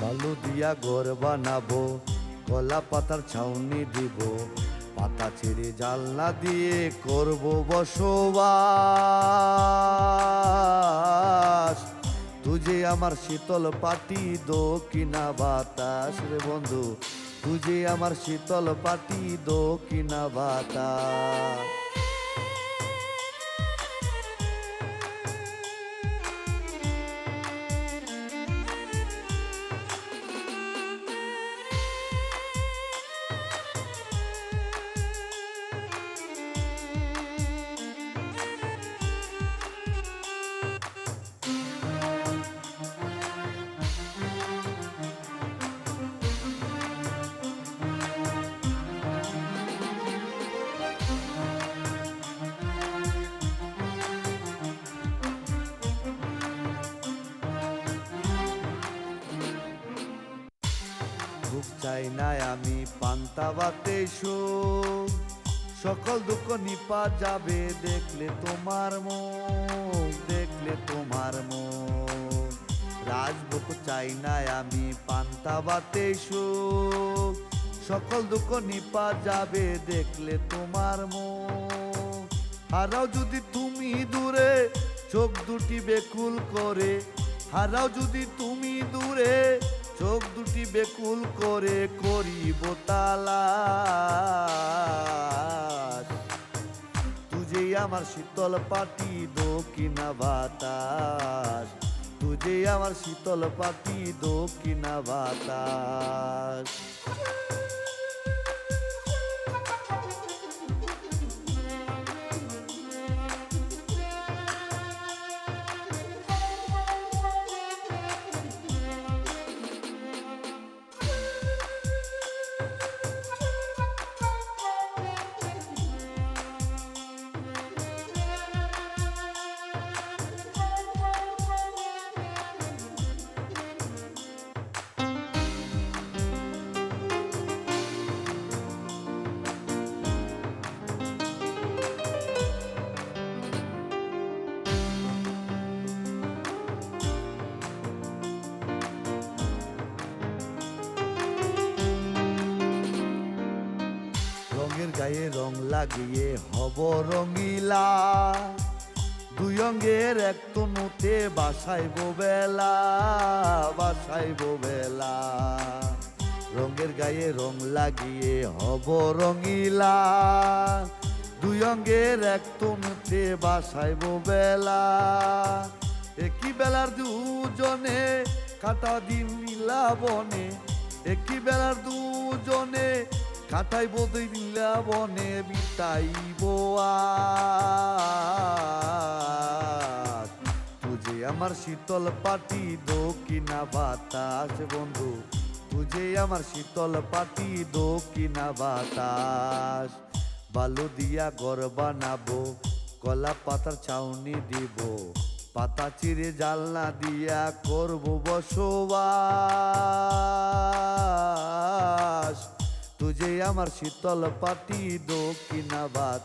বালু দিয়া ঘর বানাবো, কলা পাতার ছাউনি দিব, পাতা ছেড়ে জানলা দিয়ে করব বসবাস। তুঝে আমার শীতল পাটি দক্ষিণা বাতাস রে বন্ধু, তুঝে আমার শীতল পাটি দক্ষিণা বাতাস। বুক চাই নাই আমি পান্তা ভাতে সুখ, সকল দুঃখ নিপা যাবে দেখলে তোমার মুখ, দেখলে তোমার মুখ। রাজবুক চাই নাই আমি পান্তা ভাতে সুখ, সকল দুঃখ নিপা যাবে দেখলে তোমার মুখ। হারাও যদি তুমি দূরে চোখ দুটি বেকুল করে, হারাও যদি তুমি দূরে চোখ দুটি বেকুল করে করিব তালাশ। তুঝেই আমার শীতল পাটি দক্ষিণা বাতাস, তুঝেই আমার শীতল পাটি দক্ষিণা বাতাস। রঙের গায়ে রং লাগিয়ে হব রঙিলা, দুই অঙ্গের এক তনুতে বাসাইব বেলা, বাসাইব বেলা। রঙের গায়ে রং লাগিয়ে হব রঙিলা, দুই অঙ্গের এক তনুতে বাসাইব বেলা। একই বেলার দুজনে কাটা দিন নীলা বনে, একই বেলার দুজনে কাটাইব দিলা বনে বিতাইব আজ। তুঝে আমার শীতল পাটি দক্ষিণা বাতাস বন্ধু, তুঝে আমার শীতল পাটি দক্ষিণা বাতাস। বালু দিয়া ঘর বানাবো, কলা পাতার ছাউনি দিব, পাতা চিরে জানলা দিয়া করব বসবাস। তুঝে আমার শীতল পাটি দক্ষিণা বাতাস।